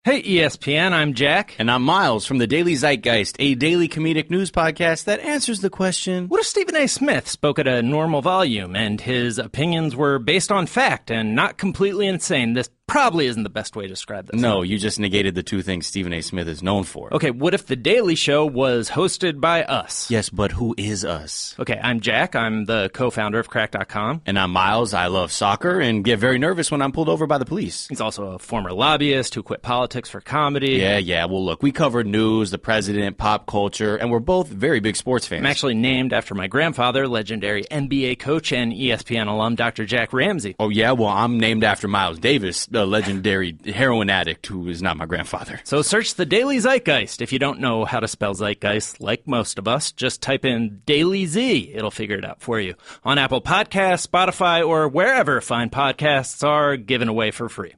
Hey, ESPN, I'm Jack. And I'm Miles from the Daily Zeitgeist, a daily comedic news podcast that answers the question, what if Stephen A. Smith spoke at a normal volume and his opinions were based on fact and not completely insane? This probably isn't the best way to describe this. No, you just negated the two things Stephen A. Smith is known for. Okay, what if The Daily Show was hosted by us? Yes, but who is us? Okay, I'm Jack. I'm the co-founder of Crack.com. And I'm Miles. I love soccer and get very nervous when I'm pulled over by the police. He's also a former lobbyist who quit politics for comedy. Yeah. Well, look, we covered news, the president, pop culture, and we're both very big sports fans. I'm actually named after my grandfather, legendary NBA coach and ESPN alum Dr. Jack Ramsey. Oh, yeah? Well, I'm named after Miles Davis, the legendary heroin addict who is not my grandfather. So search the Daily Zeitgeist. If you don't know how to spell zeitgeist, like most of us, just type in Daily Z. It'll figure it out for you. On Apple Podcasts, Spotify, or wherever fine podcasts are given away for free.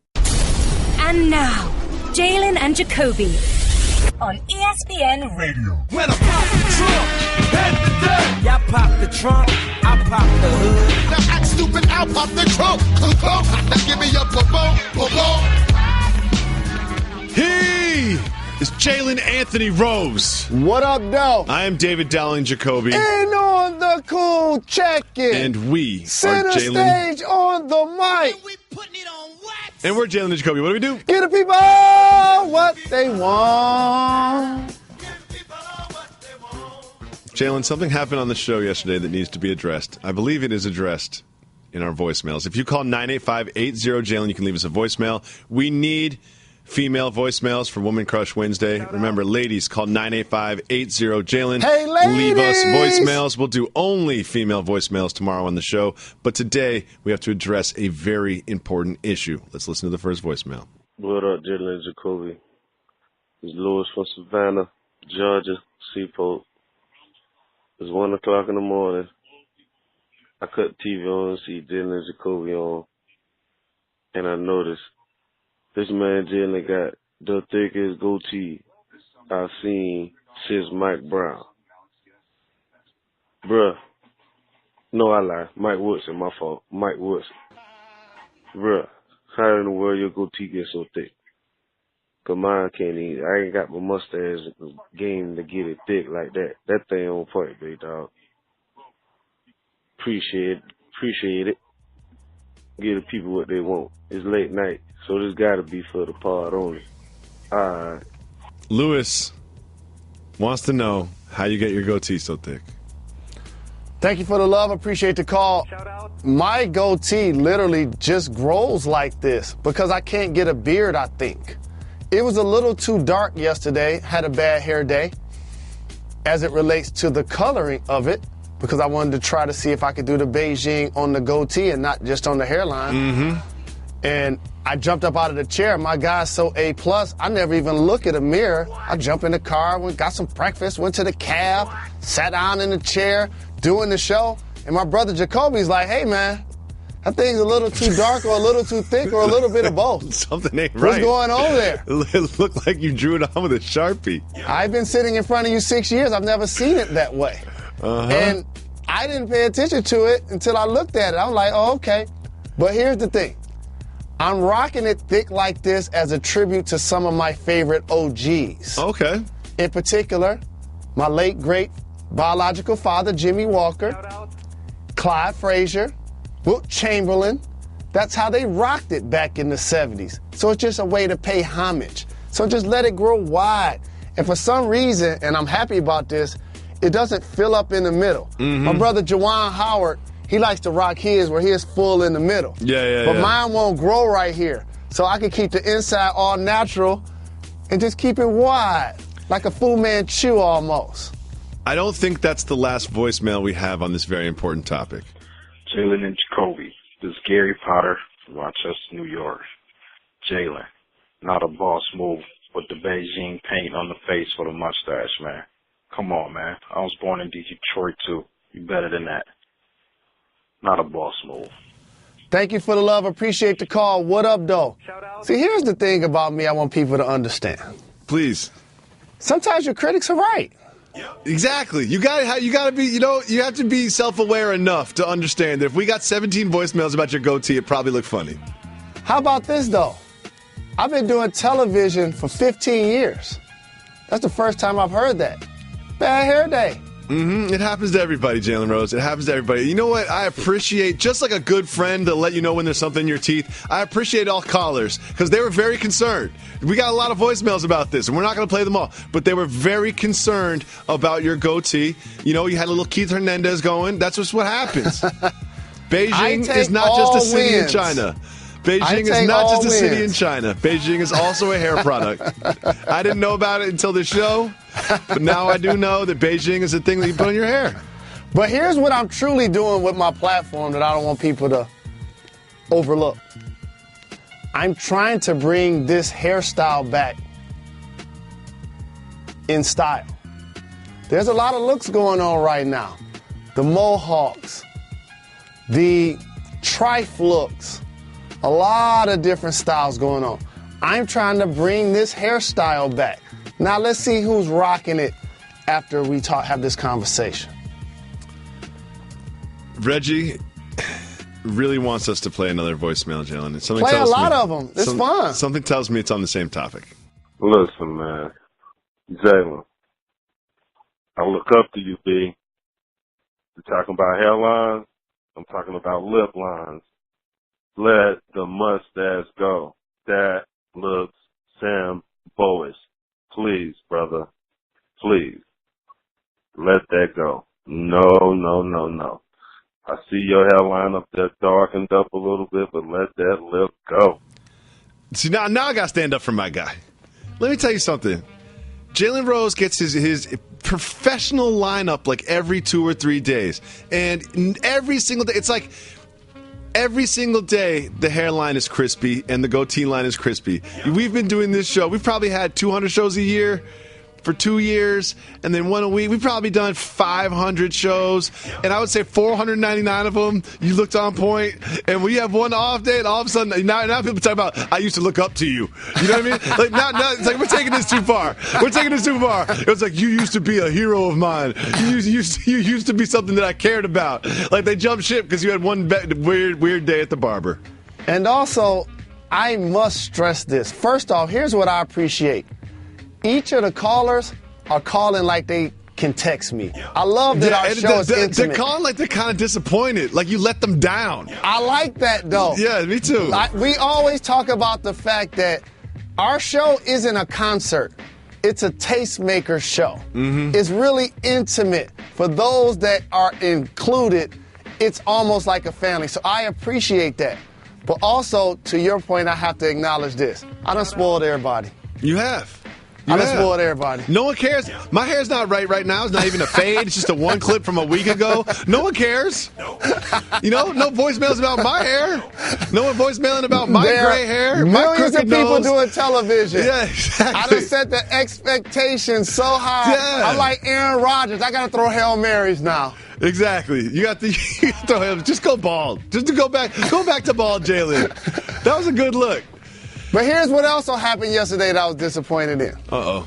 And now, Jalen and Jacoby on ESPN Radio. When I pop the trunk, head to death. Y'all pop the trunk, I pop the hood. Now act stupid, I'll pop the trunk. Now give me your boom. He is Jalen Anthony Rose. What up, though? I am David Dowling Jacoby. And on the cool check-in. And we Center are Jalen. stage on the mic. And we putting it on wax. And we're Jalen and Jacoby. What do we do? Give the people what they want. Jalen, something happened on the show yesterday that needs to be addressed. I believe it is addressed in our voicemails. If you call 985-80-JALEN, you can leave us a voicemail. We need female voicemails for Woman Crush Wednesday. Remember, ladies, call 985-80-JALEN. Hey, ladies! Leave us voicemails. We'll do only female voicemails tomorrow on the show. But today, we have to address a very important issue. Let's listen to the first voicemail. What up, Jalen and Jacoby? It's Lewis from Savannah, Georgia, Seaport. It's 1 o'clock in the morning. I cut the TV on and see Jalen and Jacoby on. And I noticed this man Jalen got the thickest goatee I've seen since Mike Brown. Bruh. No, I lie. Mike Woodson, my fault. Mike Woodson. Bruh, how in the world your goatee get so thick? 'Cause mine can't even. I ain't got my mustache game to get it thick like that. That thing on point, big dog. Appreciate it. Give the people what they want. It's late night, so this gotta be for the pod only. Alright. Lewis wants to know how you get your goatee so thick. Thank you for the love. Appreciate the call. My goatee literally just grows like this because I can't get a beard, I think. It was a little too dark yesterday. Had a bad hair day as it relates to the coloring of it because I wanted to try to see if I could do the Beijing on the goatee and not just on the hairline. Mm-hmm. And I jumped up out of the chair. My guy's so A+, I never even look at a mirror. I jump in the car, got some breakfast, went to the cab, sat down in the chair, doing the show. And my brother Jacoby's like, hey, man, that thing's a little too dark or a little too thick or a little bit of both. Something ain't What's right. going on there? It looked like you drew it on with a Sharpie. I've been sitting in front of you 6 years. I've never seen it that way. Uh-huh. And I didn't pay attention to it until I looked at it. I'm like, oh, okay. But here's the thing. I'm rocking it thick like this as a tribute to some of my favorite OGs. Okay. In particular, my late, great biological father, Jimmy Walker, Clyde Frazier, Wilt Chamberlain. That's how they rocked it back in the 70s. So it's just a way to pay homage. So just let it grow wide. And for some reason, and I'm happy about this, it doesn't fill up in the middle. Mm-hmm. My brother Juwan Howard, he likes to rock his where his full in the middle. But mine won't grow right here. So I can keep the inside all natural and just keep it wide, like a Fu Manchu almost. I don't think that's the last voicemail we have on this very important topic. Jalen and Jacoby, this is Gary Potter from Rochester, New York. Jalen, not a boss move with the Beijing paint on the face for the mustache, man. Come on, man. I was born in Detroit, too. You better than that. Not a boss move. Thank you for the love. Appreciate the call. What up, though? See, here's the thing about me I want people to understand. Please. Sometimes your critics are right. Exactly. You gotta be, you have to be self-aware enough to understand that if we got 17 voicemails about your goatee, it probably looked funny. How about this, though? I've been doing television for 15 years. That's the first time I've heard that. Bad hair day. It happens to everybody, Jalen Rose. It happens to everybody. You know what? I appreciate, just like a good friend to let you know when there's something in your teeth, I appreciate all callers because they were very concerned. We got a lot of voicemails about this, and we're not going to play them all, but they were very concerned about your goatee. You know, you had a little Keith Hernandez going. That's just what happens. Beijing is not just a city in China. Beijing is not just a city in China. Beijing is also a hair product. I didn't know about it until this show, but now I do know that Beijing is a thing that you put on your hair. But here's what I'm truly doing with my platform that I don't want people to overlook. I'm trying to bring this hairstyle back in style. There's a lot of looks going on right now. The mohawks, the trife looks, a lot of different styles going on. I'm trying to bring this hairstyle back. Now let's see who's rocking it after we have this conversation. Reggie really wants us to play another voicemail, Jalen. Play a lot of them. It's fun. Something tells me it's on the same topic. Listen, man. Jalen, I look up to you, B. You're talking about hairlines. I'm talking about lip lines. Let the mustache go. That looks Sam Bowish. Please, brother. Please. Let that go. No. I see your hairline up there darkened up a little bit, but let that lip go. See, now I got to stand up for my guy. Let me tell you something. Jalen Rose gets his professional lineup like every 2 or 3 days. And every single day, it's like every single day the hairline is crispy and the goatee line is crispy. We've been doing this show. We've probably had 200 shows a year for 2 years, and then one a week. We've probably done 500 shows, and I would say 499 of them you looked on point. And when you have one off day, and all of a sudden now people talk about I used to look up to you. You know what I mean? Like now it's like we're taking this too far. It was like you used to be a hero of mine. You used to be something that I cared about. Like they jumped ship because you had one weird day at the barber. And also, I must stress this. First off, here's what I appreciate. Each of the callers are calling like they can text me. I love that our show is intimate. They're calling like they're kind of disappointed, like you let them down. I like that, though. Yeah, me too. We always talk about the fact that our show isn't a concert. It's a tastemaker show. Mm-hmm. It's really intimate. For those that are included, it's almost like a family. So I appreciate that. But also, to your point, I have to acknowledge this. I done spoiled everybody. You have. I done spoiled everybody. No one cares. My hair's not right now. It's not even a fade. It's just a one clip from a week ago. No one cares. You know, no voicemails about my hair. No one voicemailing about my gray hair. Millions of people doing television. Yeah, exactly. I done set the expectations so high. Yeah. I'm like Aaron Rodgers. I got to throw Hail Marys now. Exactly. You got to throw him. Just go bald. Just to go back to bald, Jalen. That was a good look. But here's what also happened yesterday that I was disappointed in. Uh-oh.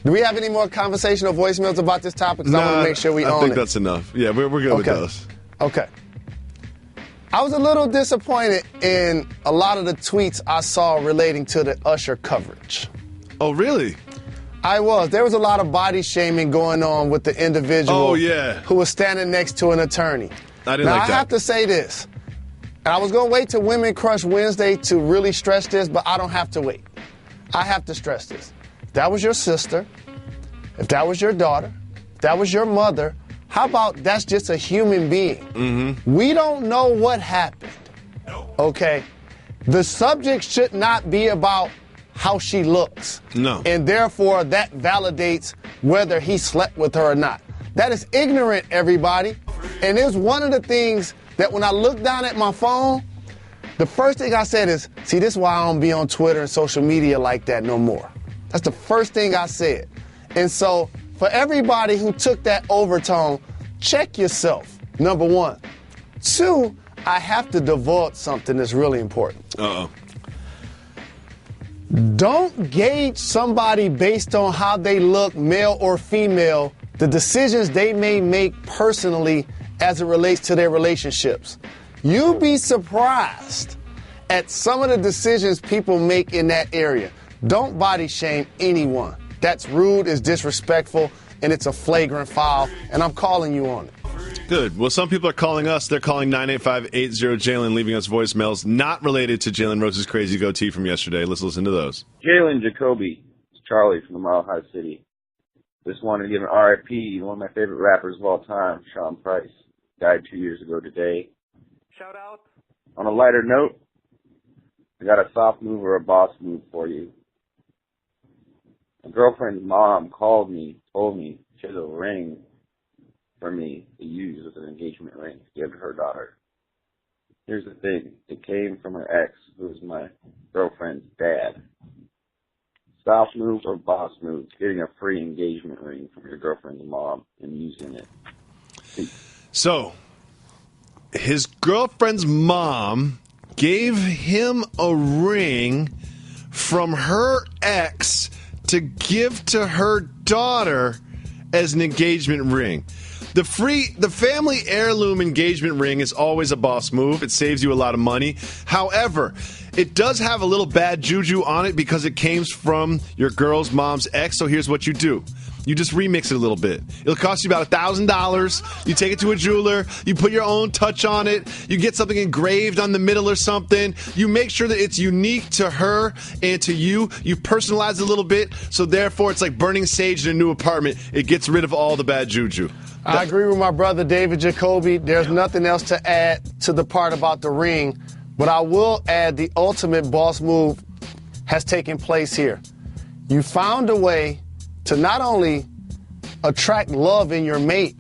Do we have any more conversational voicemails about this topic? Because I want to make sure we own it. I think that's enough. Yeah, we're good with those. Okay. I was a little disappointed in a lot of the tweets I saw relating to the Usher coverage. Oh, really? I was. There was a lot of body shaming going on with the individual who was standing next to an attorney. I didn't like that. Now, I have to say this. And I was going to wait till Women Crush Wednesday to really stress this, but I don't have to wait. I have to stress this. If that was your sister, if that was your daughter, if that was your mother, how about that's just a human being? Mm-hmm. We don't know what happened. Okay? The subject should not be about how she looks. No. And therefore, that validates whether he slept with her or not. That is ignorant, everybody. And it's one of the things that when I look down at my phone, the first thing I said is, see, this is why I don't be on Twitter and social media like that no more. That's the first thing I said. And so for everybody who took that overtone, check yourself, number one. Two, I have to divulge something that's really important. Uh-oh. Don't gauge somebody based on how they look, male or female, the decisions they may make personally as it relates to their relationships. You'd be surprised at some of the decisions people make in that area. Don't body shame anyone. That's rude, it's disrespectful, and it's a flagrant foul, and I'm calling you on it. Good. Well, some people are calling us. They're calling 985-80-JALEN, leaving us voicemails not related to Jalen Rose's crazy goatee from yesterday. Let's listen to those. Jalen Jacoby. It's Charlie from the Mile High City. Just wanted to give an RIP, one of my favorite rappers of all time, Sean Price. Died 2 years ago today. Shout out. On a lighter note, I got a soft move or a boss move for you. My girlfriend's mom called me, told me she has a ring for me to use as an engagement ring to give to her daughter. Here's the thing. It came from her ex, who was my girlfriend's dad. Soft move or boss move, getting a free engagement ring from your girlfriend's mom and using it. So, his girlfriend's mom gave him a ring from her ex to give to her daughter as an engagement ring. The family heirloom engagement ring is always a boss move. It saves you a lot of money. However, it does have a little bad juju on it because it came from your girl's mom's ex. So here's what you do. You just remix it a little bit. It'll cost you about $1,000. You take it to a jeweler. You put your own touch on it. You get something engraved on the middle or something. You make sure that it's unique to her and to you. You personalize it a little bit. So therefore, it's like burning sage in a new apartment. It gets rid of all the bad juju. I agree with my brother David Jacoby. There's nothing else to add to the part about the ring, but I will add the ultimate boss move has taken place here. You found a way to not only attract love in your mate,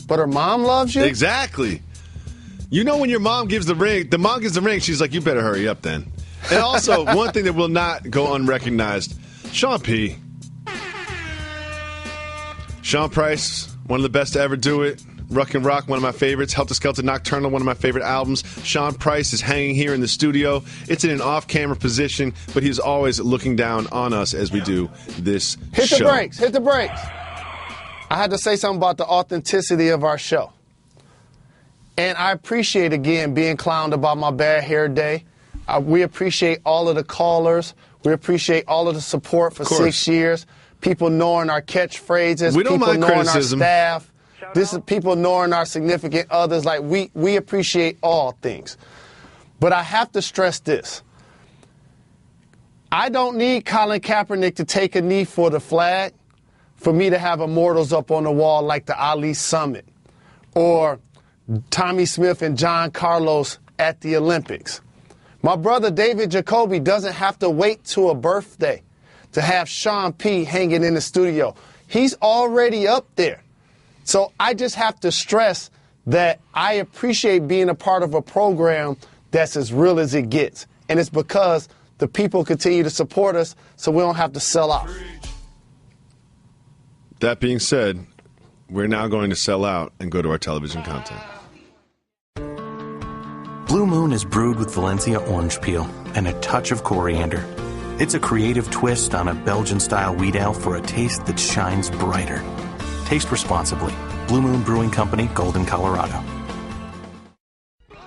but her mom loves you? Exactly. You know when your mom gives the ring, she's like, you better hurry up then. And also, one thing that will not go unrecognized, Sean P. Sean Price, one of the best to ever do it. Ruck and Rock, one of my favorites. Helter Skelter Nocturnal, one of my favorite albums. Sean Price is hanging here in the studio. It's in an off-camera position, but he's always looking down on us as we do this Hit show. Hit the brakes. I had to say something about the authenticity of our show. And I appreciate, again, being clowned about my bad hair day. We appreciate all of the callers. We appreciate all of the support for 6 years. People knowing our catchphrases. We don't people mind knowing criticism. our staff. This is people knowing our significant others. Like, we appreciate all things. But I have to stress this. I don't need Colin Kaepernick to take a knee for the flag for me to have immortals up on the wall like the Ali Summit or Tommy Smith and John Carlos at the Olympics. My brother David Jacoby doesn't have to wait to a birthday to have Sean P. hanging in the studio. He's already up there. So I just have to stress that I appreciate being a part of a program that's as real as it gets. And it's because the people continue to support us so we don't have to sell out. That being said, we're now going to sell out and go to our television content. Blue Moon is brewed with Valencia orange peel and a touch of coriander. It's a creative twist on a Belgian-style wheat ale for a taste that shines brighter. Taste responsibly. Blue Moon Brewing Company, Golden, Colorado.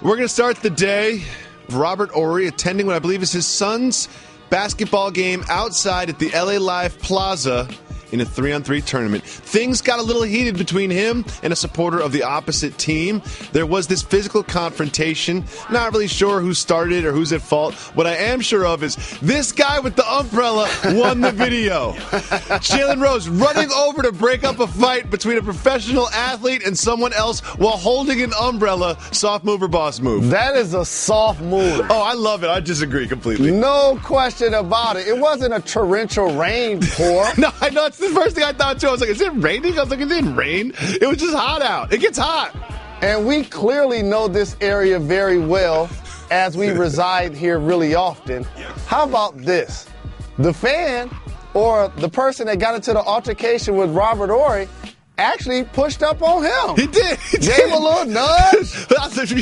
We're going to start the day with Robert Horry attending what I believe is his son's basketball game outside at the LA Live Plaza in a 3-on-3 tournament. Things got a little heated between him and a supporter of the opposite team. There was this physical confrontation. Not really sure who started or who's at fault. What I am sure of is this guy with the umbrella won the video. Jalen Rose running over to break up a fight between a professional athlete and someone else while holding an umbrella. Soft move or boss move? That is a soft move. Oh, I love it. I disagree completely. No question about it. It wasn't a torrential rain pour. No, I know. It's the first thing I thought, too. I was like, is it raining? I was like, it didn't rain. It was just hot out. It gets hot. And we clearly know this area very well as we reside here really often. How about this? The fan or the person that got into the altercation with Robert Horry actually pushed up on him. He did. Gave a little nudge.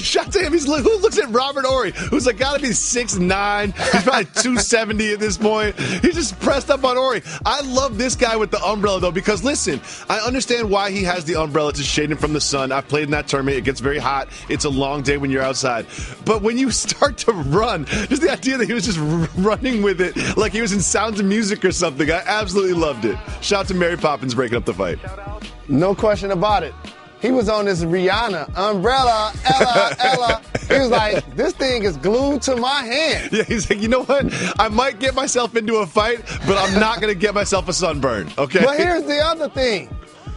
Shout to him. Who looks at Robert Horry, who's like got to be 6'9". He's probably 270 at this point. He's just pressed up on Horry. I love this guy with the umbrella, though, because, listen, I understand why he has the umbrella to shade him from the sun. I've played in that tournament. It gets very hot. It's a long day when you're outside. But when you start to run, just the idea that he was just running with it like he was in Sounds of Music or something, I absolutely loved it. Shout out to Mary Poppins breaking up the fight. No question about it. He was on this Rihanna umbrella, Ella. He was like, this thing is glued to my hand. Yeah, he's like, you know what? I might get myself into a fight, but I'm not going to get myself a sunburn, okay? But here's the other thing.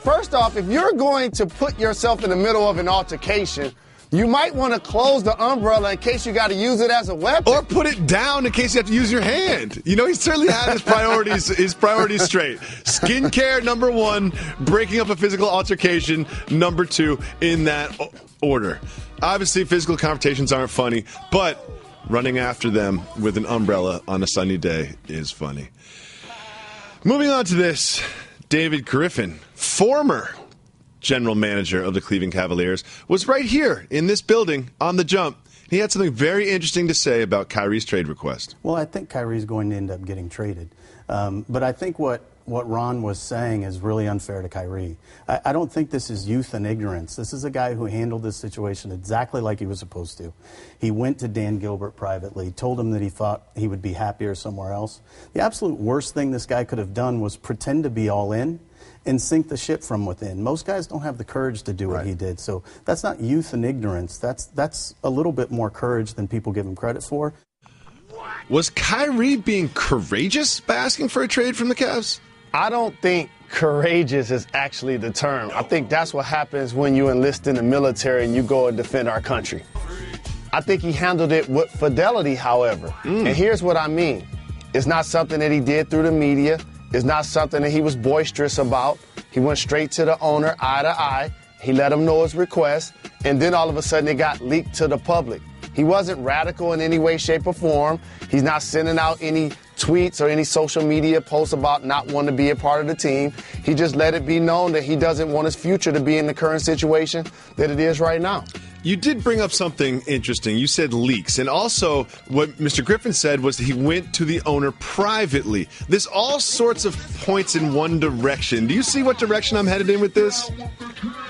First off, if you're going to put yourself in the middle of an altercation, you might want to close the umbrella in case you got to use it as a weapon. Or put it down in case you have to use your hand. You know, he certainly had his priorities straight. Skincare, number one. Breaking up a physical altercation, number two, in that order. Obviously, physical confrontations aren't funny, but running after them with an umbrella on a sunny day is funny. Moving on to this, David Griffin, former general manager of the Cleveland Cavaliers, was right here in this building on the jump. He had something very interesting to say about Kyrie's trade request. Well, I think Kyrie's going to end up getting traded. But I think what Ron was saying is really unfair to Kyrie. I don't think this is youth and ignorance. This is a guy who handled this situation exactly like he was supposed to. He went to Dan Gilbert privately, told him that he thought he would be happier somewhere else. The absolute worst thing this guy could have done was pretend to be all in and sink the ship from within. Most guys don't have the courage to do what he did. So that's not youth and ignorance. That's a little bit more courage than people give him credit for. Was Kyrie being courageous by asking for a trade from the Cavs? I don't think courageous is actually the term. I think that's what happens when you enlist in the military and you go and defend our country. I think he handled it with fidelity, however. And here's what I mean. It's not something that he did through the media. It's not something that he was boisterous about. He went straight to the owner, eye to eye. He let him know his request, and then all of a sudden it got leaked to the public. He wasn't radical in any way, shape, or form. He's not sending out any tweets or any social media posts about not wanting to be a part of the team. He just let it be known that he doesn't want his future to be in the current situation that it is right now. You did bring up something interesting. You said leaks. And also, what Mr. Griffin said was that he went to the owner privately. This all sorts of points in one direction. Do you see what direction I'm headed in with this?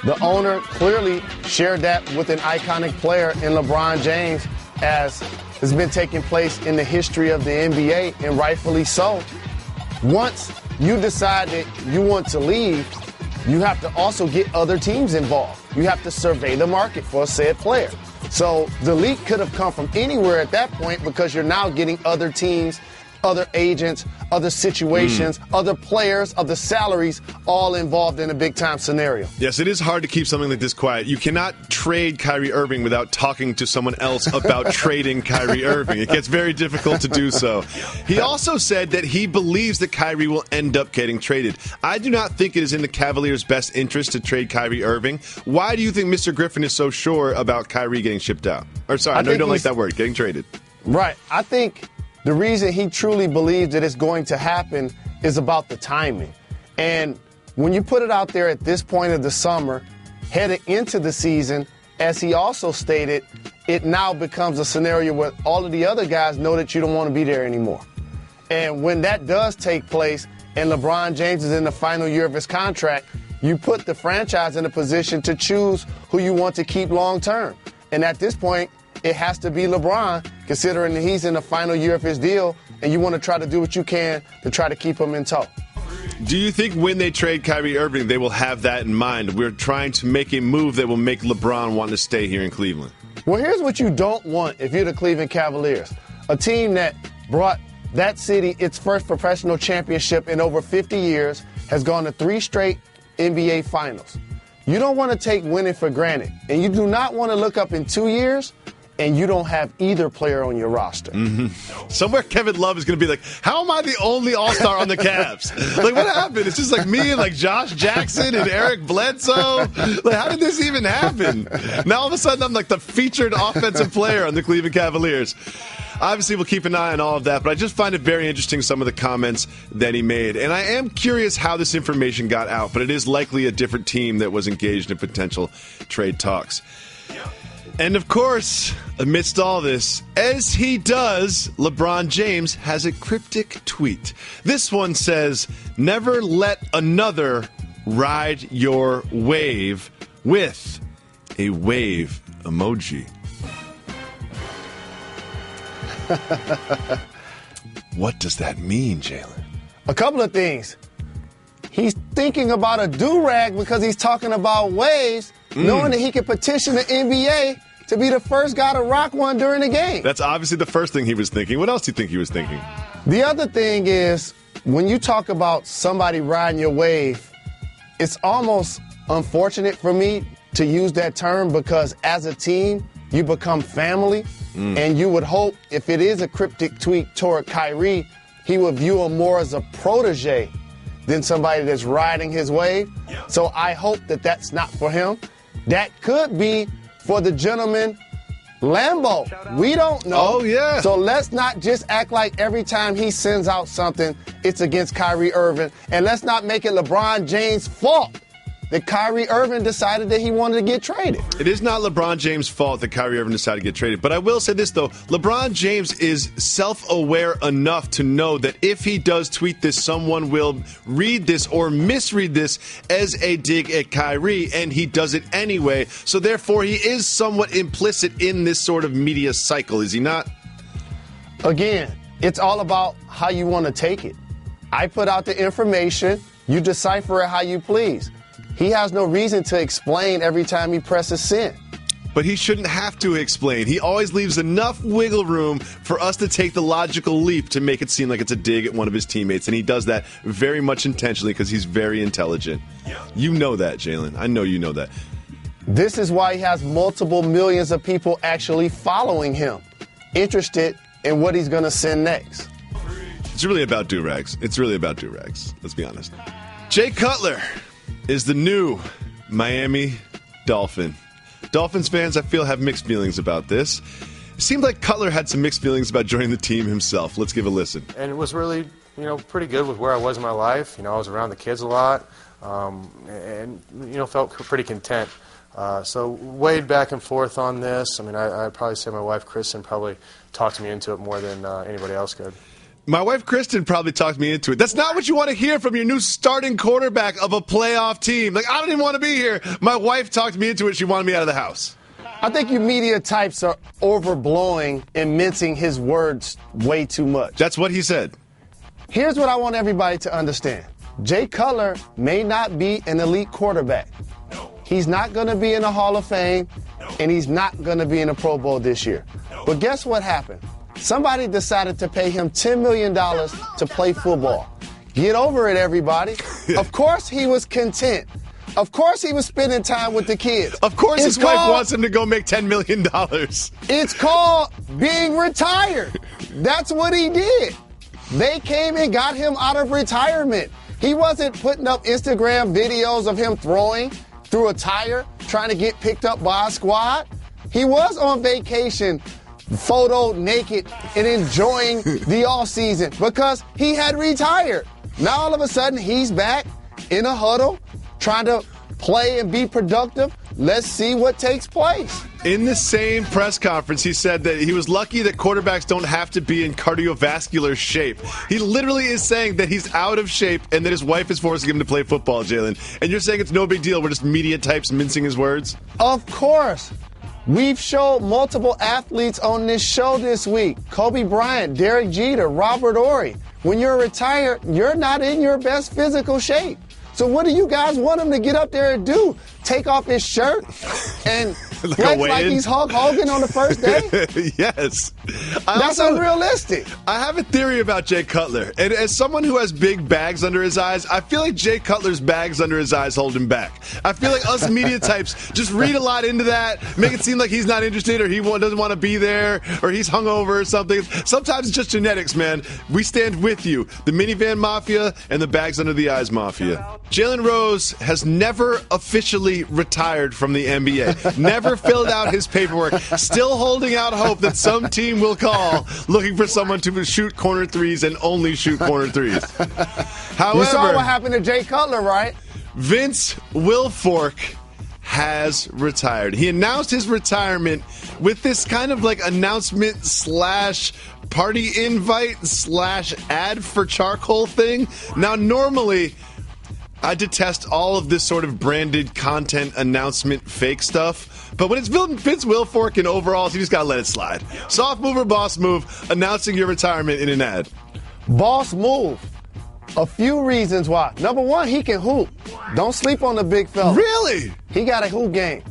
The owner clearly shared that with an iconic player in LeBron James, as has been taking place in the history of the NBA, and rightfully so. Once you decide that you want to leave, you have to also get other teams involved. You have to survey the market for a said player. So the leak could have come from anywhere at that point, because you're now getting other teams, other agents, other situations, other players, other salaries, all involved in a big-time scenario. Yes, it is hard to keep something like this quiet. You cannot trade Kyrie Irving without talking to someone else about trading Kyrie Irving. It gets very difficult to do so. He also said that he believes that Kyrie will end up getting traded. I do not think it is in the Cavaliers' best interest to trade Kyrie Irving. Why do you think Mr. Griffin is so sure about Kyrie getting shipped out? Or sorry, I know you don't like that word, getting traded. Right. I think the reason he truly believes that it's going to happen is about the timing. And when you put it out there at this point of the summer, heading into the season, as he also stated, it now becomes a scenario where all of the other guys know that you don't want to be there anymore. And when that does take place and LeBron James is in the final year of his contract, you put the franchise in a position to choose who you want to keep long term. And at this point, it has to be LeBron, considering that he's in the final year of his deal, and you want to try to do what you can to try to keep him in tow. Do you think when they trade Kyrie Irving, they will have that in mind? We're trying to make a move that will make LeBron want to stay here in Cleveland. Well, here's what you don't want if you're the Cleveland Cavaliers. A team that brought that city its first professional championship in over 50 years, has gone to 3 straight NBA Finals. You don't want to take winning for granted, and you do not want to look up in 2 years and you don't have either player on your roster. Mm-hmm. Somewhere Kevin Love is going to be like, how am I the only all-star on the Cavs? Like, what happened? It's just like me and like Josh Jackson and Eric Bledsoe. Like, how did this even happen? Now all of a sudden I'm like the featured offensive player on the Cleveland Cavaliers. Obviously, we'll keep an eye on all of that, but I just find it very interesting, some of the comments that he made. And I am curious how this information got out, but it is likely a different team that was engaged in potential trade talks. And of course, amidst all this, as he does, LeBron James has a cryptic tweet. This one says, "Never let another ride your wave," with a wave emoji. What does that mean, Jalen? A couple of things. He's thinking about a do-rag because he's talking about waves, knowing that he could petition the NBA to be the first guy to rock one during the game. That's obviously the first thing he was thinking. What else do you think he was thinking? The other thing is, when you talk about somebody riding your wave, it's almost unfortunate for me to use that term because as a team, you become family. And you would hope if it is a cryptic tweet toward Kyrie, he would view him more as a protege than somebody that's riding his wave. So I hope that that's not for him. That could be for the gentleman Lambo. We don't know. Oh, yeah. So let's not just act like every time he sends out something, it's against Kyrie Irving. And let's not make it LeBron James' fault that Kyrie Irving decided that he wanted to get traded. It is not LeBron James' fault that Kyrie Irving decided to get traded. But I will say this, though. LeBron James is self-aware enough to know that if he does tweet this, someone will read this or misread this as a dig at Kyrie, and he does it anyway. So therefore, he is somewhat implicit in this sort of media cycle, is he not? Again, it's all about how you want to take it. I put out the information. You decipher it how you please. He has no reason to explain every time he presses send. But he shouldn't have to explain. He always leaves enough wiggle room for us to take the logical leap to make it seem like it's a dig at one of his teammates. And he does that very much intentionally because he's very intelligent. You know that, Jalen. I know you know that. This is why he has multiple millions of people actually following him, interested in what he's going to send next. It's really about do-rags. It's really about do-rags. Let's be honest. Jay Cutler is the new Miami Dolphin. Dolphins fans, I feel, have mixed feelings about this. It seemed like Cutler had some mixed feelings about joining the team himself. Let's give a listen. And it was really, pretty good with where I was in my life. I was around the kids a lot, and felt pretty content. So weighed back and forth on this. I'd probably say my wife, Kristen, probably talked me into it more than anybody else could. My wife, Kristen, probably talked me into it. That's not what you want to hear from your new starting quarterback of a playoff team. Like, I don't even want to be here. My wife talked me into it. She wanted me out of the house. I think you media types are overblowing and mincing his words way too much. That's what he said. Here's what I want everybody to understand. Jay Cutler may not be an elite quarterback. He's not going to be in the Hall of Fame, and he's not going to be in the Pro Bowl this year. But guess what happened? Somebody decided to pay him $10 million to play football. Get over it, everybody. Of course he was content. Of course he was spending time with the kids. Of course his wife wants him to go make $10 million. It's called being retired. That's what he did. They came and got him out of retirement. He wasn't putting up Instagram videos of him throwing through a tire, trying to get picked up by a squad. He was on vacation, photo naked and enjoying the off season because he had retired. Now all of a sudden he's back in a huddle trying to play and be productive. Let's see what takes place. In the same press conference, he said that he was lucky that quarterbacks don't have to be in cardiovascular shape. He literally is saying that he's out of shape and that his wife is forcing him to play football, Jalen. And you're saying it's no big deal. We're just media types mincing his words? Of course. We've showed multiple athletes on this show this week. Kobe Bryant, Derek Jeter, Robert Horry. When you're retired, you're not in your best physical shape. So what do you guys want him to get up there and do? Take off his shirt and Flex like he's Hulk Hogan on the first day? Yes. That's unrealistic. I have a theory about Jay Cutler. And as someone who has big bags under his eyes, I feel like Jay Cutler's bags under his eyes hold him back. I feel like us media types just read a lot into that, make it seem like he's not interested or he doesn't want to be there or he's hungover or something. Sometimes it's just genetics, man. We stand with you. The minivan mafia and the bags under the eyes mafia. Jalen Rose has never officially retired from the NBA. Never filled out his paperwork. Still holding out hope that some team will call looking for someone to shoot corner threes and only shoot corner threes. However, you saw what happened to Jay Cutler, right? Vince Wilfork has retired. He announced his retirement with this kind of like announcement / party invite / ad for charcoal thing. Now, normally, I detest all of this sort of branded content announcement fake stuff. But when it's Vince Wilfork in overalls, you just got to let it slide. Soft move or boss move, announcing your retirement in an ad. Boss move. A few reasons why. Number one, he can hoop. Don't sleep on the big fella. Really? He got a hoop game.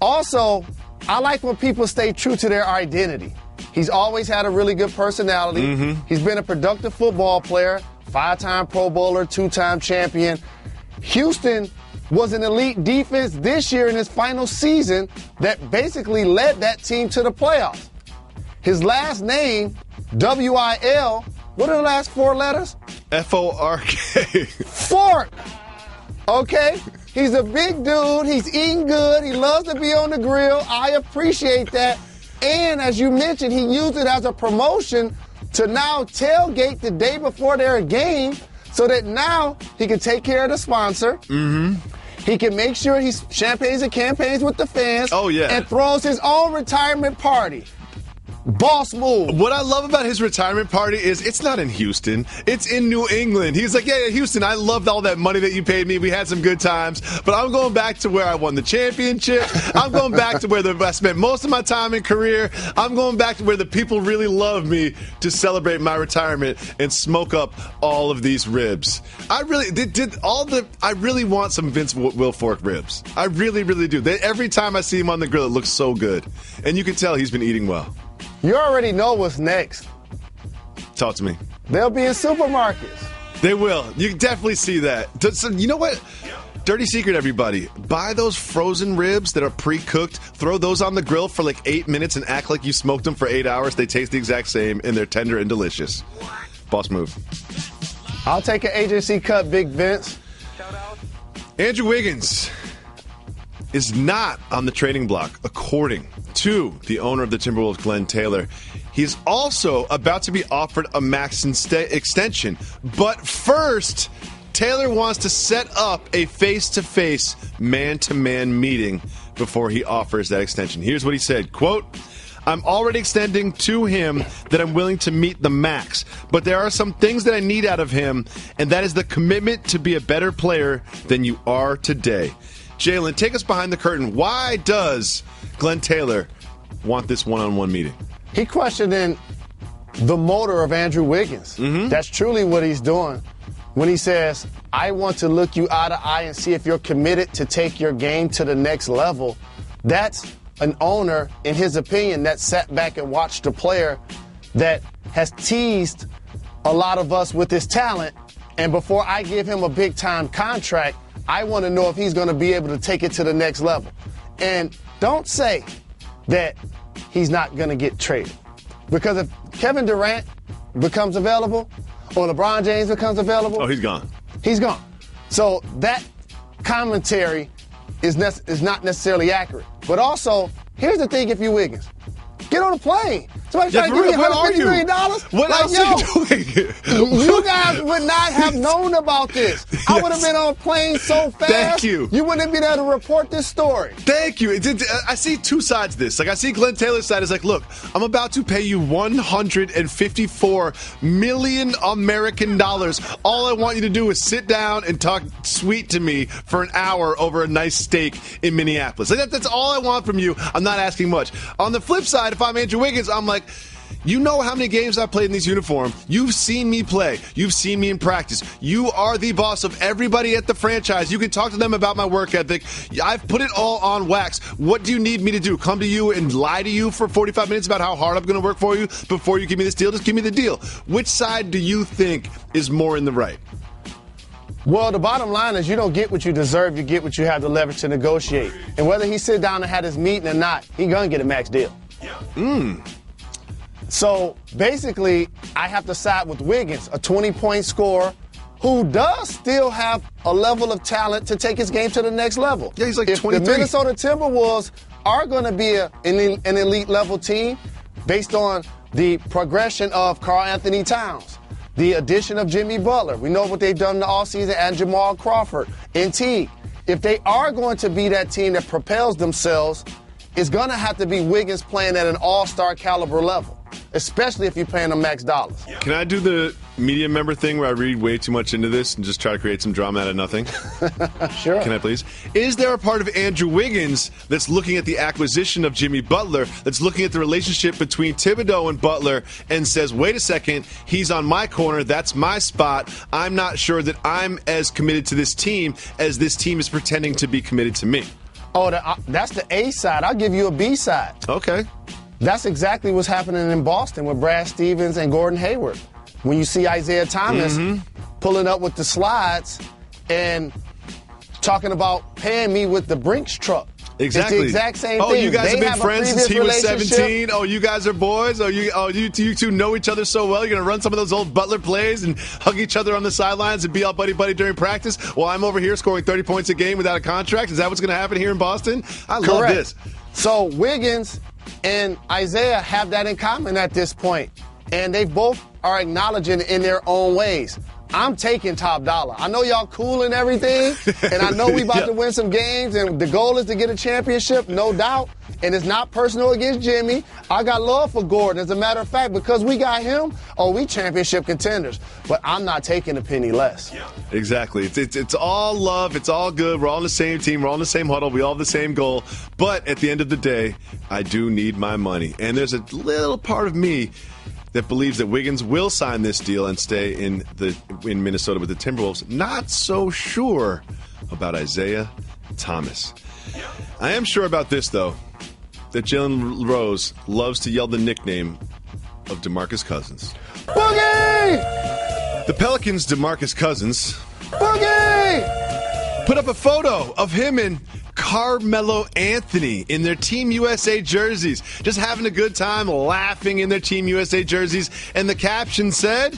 Also, I like when people stay true to their identity. He's always had a really good personality. Mm-hmm. He's been a productive football player, 5-time Pro Bowler, 2-time champion. Houston was an elite defense this year in his final season that basically led that team to the playoffs. His last name, W-I-L, what are the last 4 letters? F-O-R-K. Fork. Okay? He's a big dude. He's eating good. He loves to be on the grill. I appreciate that. And as you mentioned, he used it as a promotion to now tailgate the day before their game so that now he can take care of the sponsor. Mm-hmm. He can make sure he champagnes and campaigns with the fans. Oh, yeah. And throws his own retirement party. Boss move. What I love about his retirement party is it's not in Houston. It's in New England. He's like, yeah, Houston, I loved all that money that you paid me. We had some good times. But I'm going back to where I won the championship. I'm going back to where I spent most of my time in career. I'm going back to where the people really love me to celebrate my retirement and smoke up all of these ribs. I really I really want some Vince Wilfork ribs. I really, really do. Every time I see him on the grill, it looks so good. And you can tell he's been eating well. You already know what's next. Talk to me. They'll be in supermarkets. They will. You can definitely see that. So, you know what? Dirty secret, everybody. Buy those frozen ribs that are pre-cooked. Throw those on the grill for like 8 minutes and act like you smoked them for 8 hours. They taste the exact same, and they're tender and delicious. Boss move. I'll take an agency cut, Big Vince. Andrew Wiggins is not on the trading block, according to the owner of the Timberwolves, Glenn Taylor. He's also about to be offered a max extension. But first, Taylor wants to set up a face-to-face, man-to-man meeting before he offers that extension. Here's what he said, quote, I'm already extending to him that I'm willing to meet the max, but there are some things that I need out of him, and that is the commitment to be a better player than you are today. Jalen, take us behind the curtain. Why does Glenn Taylor want this one-on-one meeting? He questioning the motor of Andrew Wiggins. Mm-hmm. That's truly what he's doing when he says, I want to look you eye to eye and see if you're committed to take your game to the next level. That's an owner, in his opinion, that sat back and watched a player that has teased a lot of us with his talent. And before I give him a big-time contract, I want to know if he's going to be able to take it to the next level. And don't say that he's not going to get traded. Because if Kevin Durant becomes available or LeBron James becomes available... Oh, he's gone. He's gone. So that commentary is not necessarily accurate. But also, here's the thing if you're Wiggins. Get on a plane. Somebody's trying to give you $150 million. What else are you doing? You guys would not have known about this. Yes. I would have been on a plane so fast. Thank you. You wouldn't have been able to report this story. Thank you. I see two sides of this. Like, I see Glenn Taylor's side is like, look, I'm about to pay you $154 million American dollars. All I want you to do is sit down and talk sweet to me for an hour over a nice steak in Minneapolis. Like, that's all I want from you. I'm not asking much. On the flip side, if I'm Andrew Wiggins, I'm like, You know how many games I've played in these uniforms. You've seen me play. You've seen me in practice. You are the boss of everybody at the franchise. You can talk to them about my work ethic. I've put it all on wax. What do you need me to do? Come to you and lie to you for 45 minutes about how hard I'm going to work for you before you give me this deal? Just give me the deal. Which side do you think is more in the right? Well, the bottom line is you don't get what you deserve. You get what you have the leverage to negotiate. And whether he sit down and had his meeting or not, he going to get a max deal. So basically, I have to side with Wiggins, a 20-point scorer who does still have a level of talent to take his game to the next level. Yeah, he's like if 23. The Minnesota Timberwolves are going to be an elite level team based on the progression of Karl Anthony Towns, the addition of Jimmy Butler. We know what they've done in the offseason, and Jamal Crawford and Teague. If they are going to be that team that propels themselves, it's going to have to be Wiggins playing at an all-star caliber level, especially if you're paying them max dollars. Can I do the media member thing where I read way too much into this and just try to create some drama out of nothing? Sure. Can I please? Is there a part of Andrew Wiggins that's looking at the acquisition of Jimmy Butler, that's looking at the relationship between Thibodeau and Butler and says, wait a second, he's on my corner, that's my spot, I'm not sure that I'm as committed to this team as this team is pretending to be committed to me? Oh, that's the A side. I'll give you a B side. Okay. That's exactly what's happening in Boston with Brad Stevens and Gordon Hayward. When you see Isaiah Thomas pulling up with the slides and talking about paying me with the Brinks truck. Exactly. It's the exact same thing. Oh, you guys have been friends since he was 17? Oh, you guys are boys? You two know each other so well? You're going to run some of those old Butler plays and hug each other on the sidelines and be all buddy-buddy during practice while I'm over here scoring 30 points a game without a contract? Is that what's going to happen here in Boston? I love this. So Wiggins and Isaiah have that in common at this point, and they both are acknowledging in their own ways. I'm taking top dollar. I know y'all cool and everything, and I know we about to win some games, and the goal is to get a championship, no doubt. And it's not personal against Jimmy. I got love for Gordon. As a matter of fact, because we got him, we championship contenders. But I'm not taking a penny less. Exactly. It's all love. It's all good. We're all on the same team. We're all in the same huddle. We all have the same goal. But at the end of the day, I do need my money. And there's a little part of me that believes that Wiggins will sign this deal and stay in Minnesota with the Timberwolves. Not so sure about Isaiah Thomas. I am sure about this, though, that Jalen Rose loves to yell the nickname of DeMarcus Cousins. Boogie! The Pelicans' DeMarcus Cousins Boogie! put up a photo of him and Carmelo Anthony in their Team USA jerseys, just having a good time, laughing in their Team USA jerseys. And the caption said,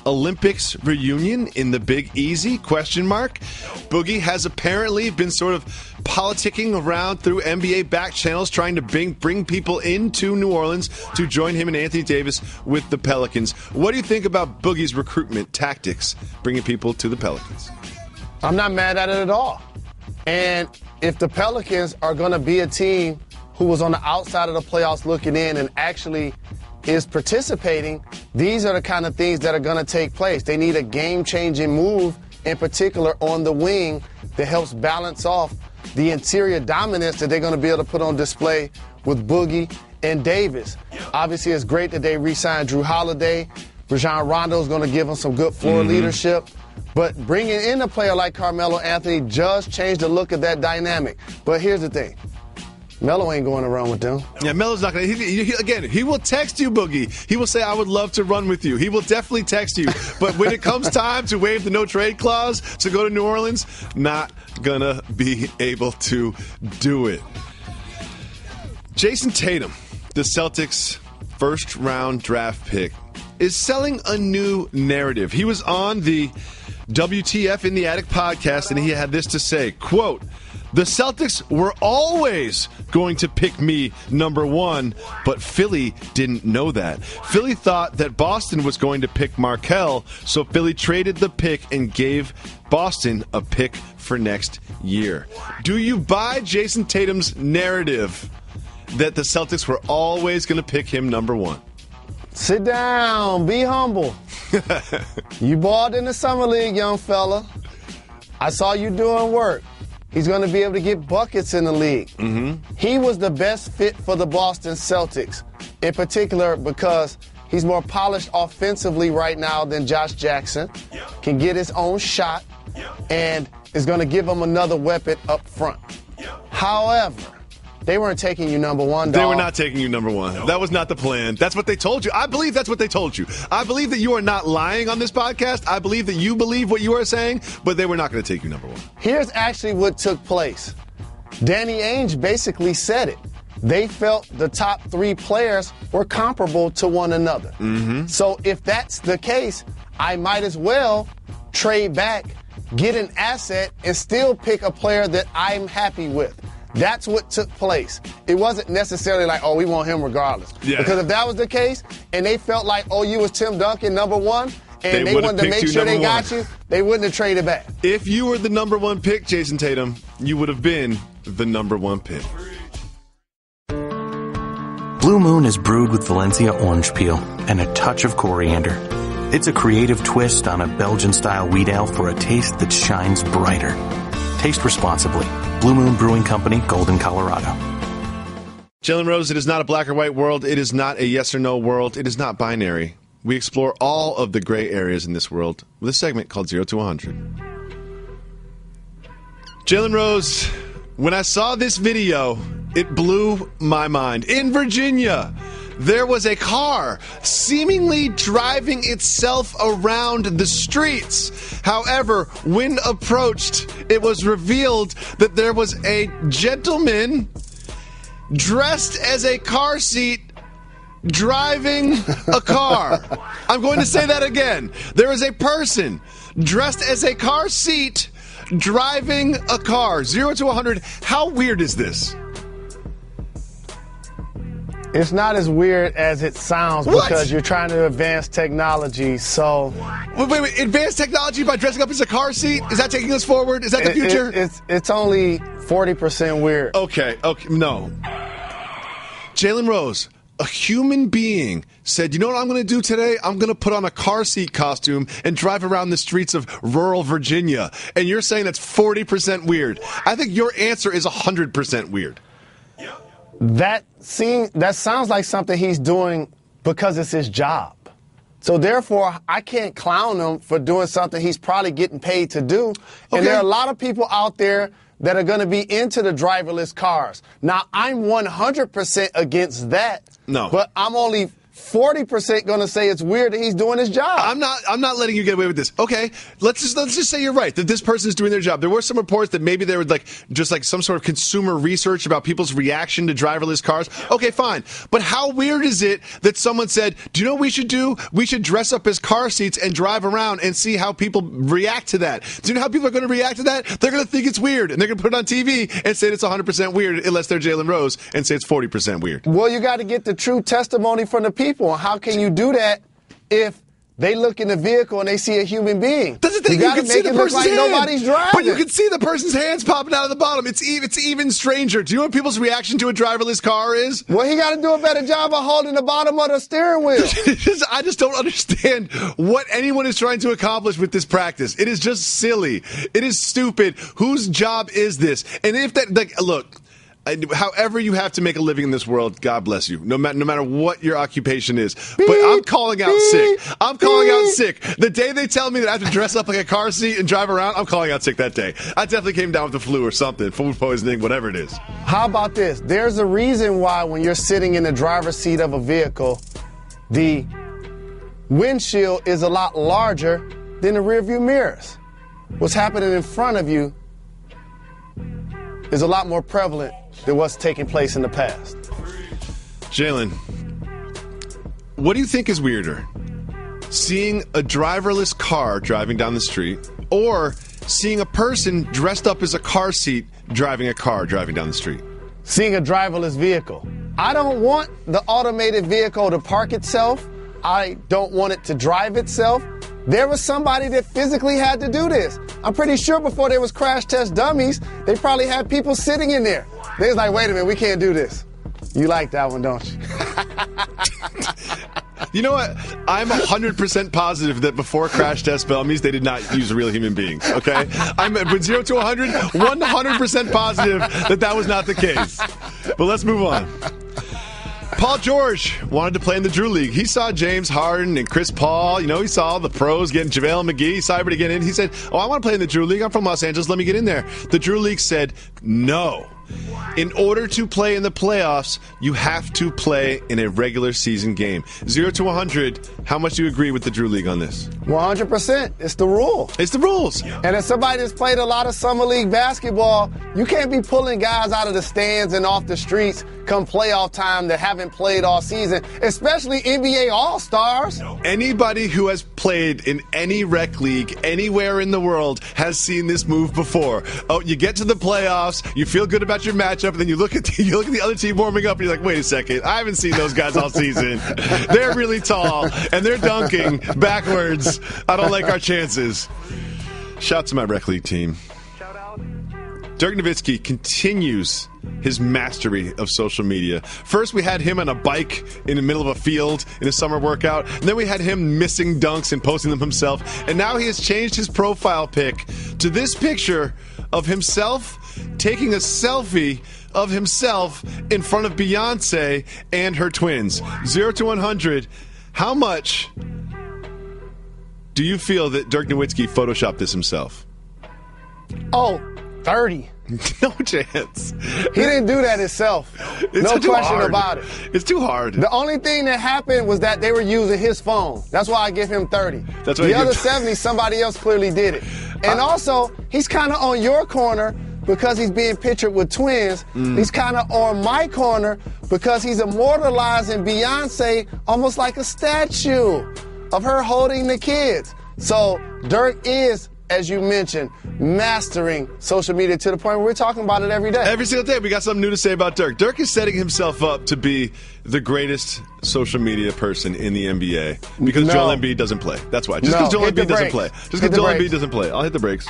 Olympics reunion in the Big Easy, ? Boogie has apparently been sort of politicking around through NBA back channels, trying to bring people into New Orleans to join him and Anthony Davis with the Pelicans. What do you think about Boogie's recruitment tactics, bringing people to the Pelicans? I'm not mad at it at all. And if the Pelicans are going to be a team who was on the outside of the playoffs looking in and actually is participating, these are the kind of things that are going to take place. They need a game-changing move, in particular on the wing, that helps balance off the interior dominance that they're going to be able to put on display with Boogie and Davis. Obviously, it's great that they re-signed Drew Holiday. Rajon Rondo is going to give them some good floor leadership. But bringing in a player like Carmelo Anthony just changed the look of that dynamic. But here's the thing. Melo ain't going around with them. Yeah, Melo's not going to. Again, he will text you, Boogie. He will say, I would love to run with you. He will definitely text you. But when it comes time to waive the no-trade clause to go to New Orleans, not going to be able to do it. Jason Tatum, the Celtics' first-round draft pick, is selling a new narrative. He was on the WTF in the Attic podcast, and he had this to say, quote, the Celtics were always going to pick me number one, but Philly didn't know that. Philly thought that Boston was going to pick Markelle, so Philly traded the pick and gave Boston a pick for next year. Do you buy Jason Tatum's narrative that the Celtics were always going to pick him number one? Sit down. Be humble. You balled in the summer league, young fella. I saw you doing work. He's going to be able to get buckets in the league. He was the best fit for the Boston Celtics. in particular because he's more polished offensively right now than Josh Jackson, can get his own shot, and is going to give him another weapon up front. However, they weren't taking you number one, dog. They were not taking you number one. That was not the plan. That's what they told you. I believe that's what they told you. I believe that you are not lying on this podcast. I believe that you believe what you are saying, but they were not going to take you number one. Here's actually what took place. Danny Ainge basically said it. They felt the top 3 players were comparable to one another. So if that's the case, I might as well trade back, get an asset, and still pick a player that I'm happy with. That's what took place. It wasn't necessarily like, oh, we want him regardless. Yeah. Because if that was the case, and they felt like, oh, you was Tim Duncan, number one, and they wanted to make sure they got you, they wouldn't have traded back. If you were the number 1 pick, Jason Tatum, you would have been the number 1 pick. Blue Moon is brewed with Valencia orange peel and a touch of coriander. It's a creative twist on a Belgian-style wheat ale for a taste that shines brighter. Taste responsibly. Blue Moon Brewing Company, Golden, Colorado. Jalen Rose, it is not a black or white world. It is not a yes or no world. It is not binary. We explore all of the gray areas in this world with a segment called 0 to 100. Jalen Rose, when I saw this video, it blew my mind. In Virginia, there was a car seemingly driving itself around the streets. However, when approached, it was revealed that there was a gentleman dressed as a car seat driving a car. I'm going to say that again. There is a person dressed as a car seat driving a car. 0 to 100. How weird is this? It's not as weird as it sounds because you're trying to advance technology, so... Wait. Advanced technology by dressing up as a car seat? Is that taking us forward? Is that the future? It's only 40% weird. Okay, no. Jalen Rose, a human being, said, you know what I'm going to do today? I'm going to put on a car seat costume and drive around the streets of rural Virginia. And you're saying that's 40% weird. I think your answer is 100% weird. That sounds like something he's doing because it's his job. So therefore, I can't clown him for doing something he's probably getting paid to do. And there are a lot of people out there that are going to be into the driverless cars. Now, I'm 100% against that. No. But I'm only 40% going to say it's weird that he's doing his job. I'm not letting you get away with this. Okay, let's just say you're right, that this person is doing their job. There were some reports that maybe there was just some sort of consumer research about people's reaction to driverless cars. Okay, fine. But how weird is it that someone said, do you know what we should do? We should dress up as car seats and drive around and see how people react to that. Do you know how people are going to react to that? They're going to think it's weird, and they're going to put it on TV and say it's 100% weird unless they're Jalen Rose and say it's 40% weird. Well, you got to get the true testimony from the people. How can you do that if they look in the vehicle and they see a human being? That's the thing. You can gotta see make the it look person's like hand. nobody's driving. But you can see the person's hands popping out of the bottom. It's even stranger. Do you know what people's reaction to a driverless car is? Well, he got to do a better job of holding the bottom of the steering wheel. I just don't understand what anyone is trying to accomplish with this practice. It is just silly. It is stupid. Whose job is this? And if that, look, however you have to make a living in this world, God bless you. No matter what your occupation is. But I'm calling out sick. I'm calling out sick. The day they tell me that I have to dress up like a car seat and drive around, I'm calling out sick that day. I definitely came down with the flu or something, food poisoning, whatever it is. How about this? There's a reason why when you're sitting in the driver's seat of a vehicle, the windshield is a lot larger than the rearview mirrors. What's happening in front of you is a lot more prevalent than what's taking place in the past. Jalen, what do you think is weirder? Seeing a driverless car driving down the street or seeing a person dressed up as a car seat driving a car driving down the street? Seeing a driverless vehicle. I don't want the automated vehicle to park itself. I don't want it to drive itself. There was somebody that physically had to do this. I'm pretty sure before there was crash test dummies, they probably had people sitting in there. They was like, wait a minute, we can't do this. You like that one, don't you? You know what? I'm 100% positive that before crash test dummies, they did not use real human beings, okay? I'm with 0 to 100, 100% positive that was not the case. But let's move on. Paul George wanted to play in the Drew League. He saw James Harden and Chris Paul. You know, he saw all the pros getting JaVale McGee. He saw everybody get in. He said, I want to play in the Drew League. I'm from Los Angeles. Let me get in there. The Drew League said, no. In order to play in the playoffs, you have to play in a regular season game. 0 to 100, how much do you agree with the Drew League on this? 100%. It's the rule. It's the rules. And as somebody that's played a lot of summer league basketball, you can't be pulling guys out of the stands and off the streets come playoff time that haven't played all season, especially NBA All-Stars. Anybody who has played in any rec league anywhere in the world has seen this move before. Oh, you get to the playoffs, you feel good about your matchup, and then you look at the other team warming up, and you're like, wait a second, I haven't seen those guys all season. They're really tall, and they're dunking backwards. I don't like our chances. Shout to my rec league team. Dirk Nowitzki continues his mastery of social media. First, we had him on a bike in the middle of a field in a summer workout. And then we had him missing dunks and posting them himself. And now he has changed his profile pic to this picture of himself taking a selfie of himself in front of Beyonce and her twins. 0 to 100. How much do you feel that Dirk Nowitzki photoshopped this himself? Oh, 30. No chance. He didn't do that himself. No question about it. It's too hard. The only thing that happened was that they were using his phone. That's why I give him 30. That's why the other 70, somebody else clearly did it. And also, he's kind of on your corner because he's being pictured with twins. He's kind of on my corner because he's immortalizing Beyonce almost like a statue of her holding the kids. So Dirk is, as you mentioned, mastering social media to the point where we're talking about it every day. Every single day, we got something new to say about Dirk. Dirk is setting himself up to be the greatest social media person in the NBA because Joel Embiid doesn't play. That's why. Just because Joel Embiid doesn't play. Just because Joel Embiid doesn't play. I'll hit the brakes.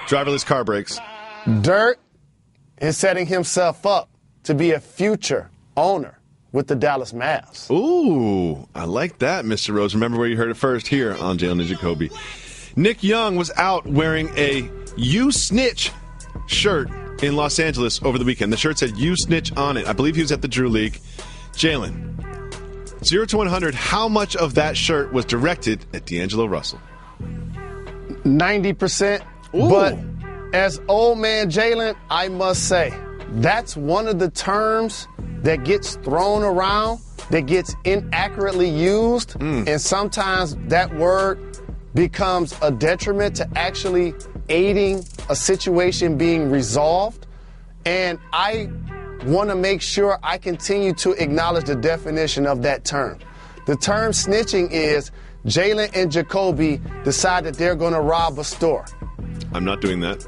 Driverless car brakes. Dirk is setting himself up to be a future owner with the Dallas Mavs. Ooh, I like that, Mr. Rose. Remember where you heard it first here on Jalen Jacoby. Nick Young was out wearing a You Snitch shirt in Los Angeles over the weekend. The shirt said You Snitch on it. I believe he was at the Drew League. Jalen, 0 to 100, how much of that shirt was directed at D'Angelo Russell? 90%. Ooh. But as old man Jalen, I must say, that's one of the terms that gets thrown around, that gets inaccurately used, and sometimes that word becomes a detriment to actually aiding a situation being resolved. And I want to make sure I continue to acknowledge the definition of that term. The term snitching is Jalen and Jacoby decide that they're going to rob a store. I'm not doing that.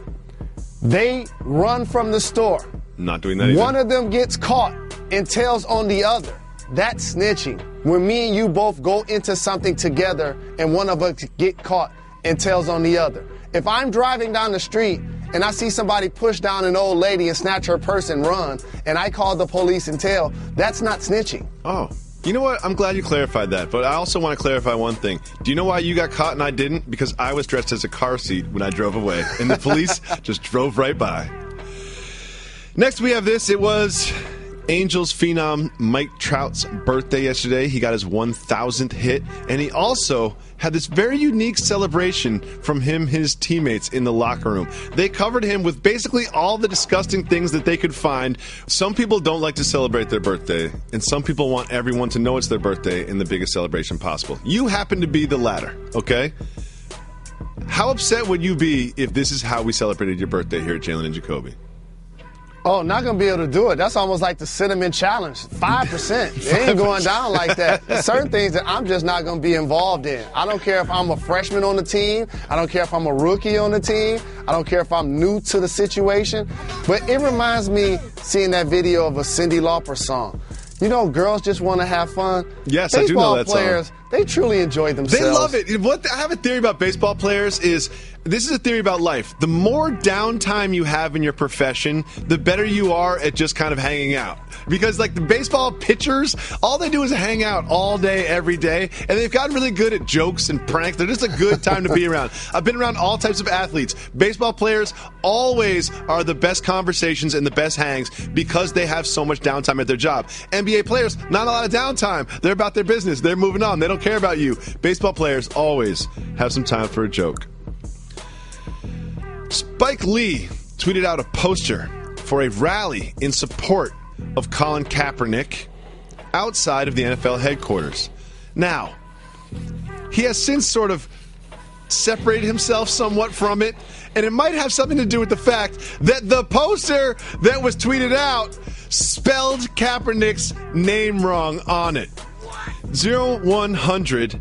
They run from the store. Not doing that either. One of them gets caught and tells on the other. That's snitching. When me and you both go into something together and one of us get caught and tells on the other. If I'm driving down the street and I see somebody push down an old lady and snatch her purse and run, and I call the police and tell, that's not snitching. Oh, you know what? I'm glad you clarified that, but I also want to clarify one thing. Do you know why you got caught and I didn't? Because I was dressed as a car seat when I drove away, and the police just drove right by. Next, we have this. It was Angels phenom Mike Trout's birthday yesterday. He got his 1,000th hit, and he also had this very unique celebration from his teammates in the locker room. They covered him with basically all the disgusting things that they could find. Some people don't like to celebrate their birthday, and some people want everyone to know it's their birthday in the biggest celebration possible. You happen to be the latter, okay? How upset would you be if this is how we celebrated your birthday here at Jalen and Jacoby? Oh, not going to be able to do it. That's almost like the cinnamon challenge. 5%. It ain't going down like that. There's certain things that I'm just not going to be involved in. I don't care if I'm a freshman on the team. I don't care if I'm a rookie on the team. I don't care if I'm new to the situation. But it reminds me seeing that video of a Cyndi Lauper song. You know, girls just want to have fun. Yes, I do know that song. Baseball players, they truly enjoy themselves. They love it. What I have a theory about baseball players is, this is a theory about life. The more downtime you have in your profession, the better you are at just kind of hanging out. because like the baseball pitchers, all they do is hang out all day, every day, and they've gotten really good at jokes and pranks. They're just a good time to be around. I've been around all types of athletes. Baseball players always are the best conversations and the best hangs because they have so much downtime at their job. NBA players, not a lot of downtime. They're about their business. They're moving on. They don't care about you. Baseball players always have some time for a joke. Spike Lee tweeted out a poster for a rally in support of Colin Kaepernick outside of the NFL headquarters. Now, he has since sort of separated himself somewhat from it, and it might have something to do with the fact that the poster that was tweeted out spelled Kaepernick's name wrong on it. 0100.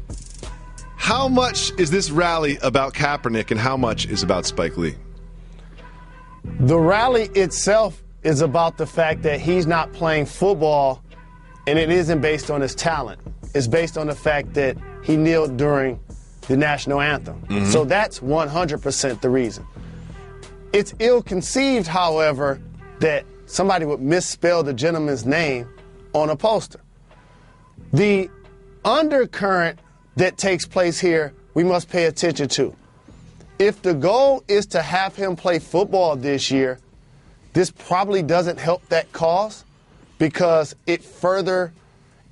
How much is this rally about Kaepernick and how much is about Spike Lee? The rally itself is about the fact that he's not playing football, and it isn't based on his talent. It's based on the fact that he kneeled during the national anthem. Mm-hmm. So that's 100% the reason. It's ill-conceived, however, that somebody would misspell the gentleman's name on a poster. The undercurrent that takes place here, we must pay attention to. If the goal is to have him play football this year, this probably doesn't help that cause because it further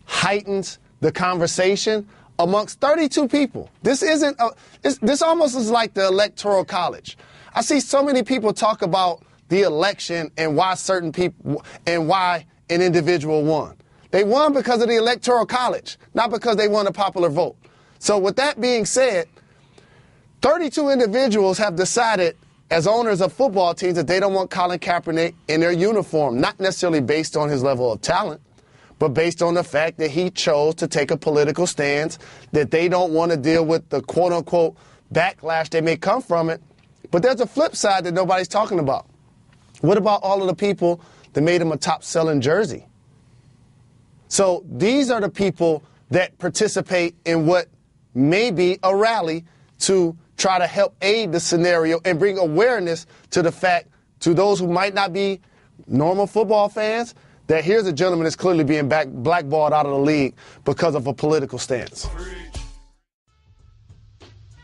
heightens the conversation amongst 32 people. This almost is like the Electoral College. I see so many people talk about the election and why certain people and why an individual won. They won because of the Electoral College, not because they won a popular vote. So with that being said, 32 individuals have decided as owners of football teams that they don't want Colin Kaepernick in their uniform, not necessarily based on his level of talent, but based on the fact that he chose to take a political stance, that they don't want to deal with the quote-unquote backlash that may come from it. But there's a flip side that nobody's talking about. What about all of the people that made him a top-selling jersey? So these are the people that participate in what may be a rally to try to help aid the scenario and bring awareness to the fact, to those who might not be normal football fans, that here's a gentleman that's clearly being blackballed out of the league because of a political stance.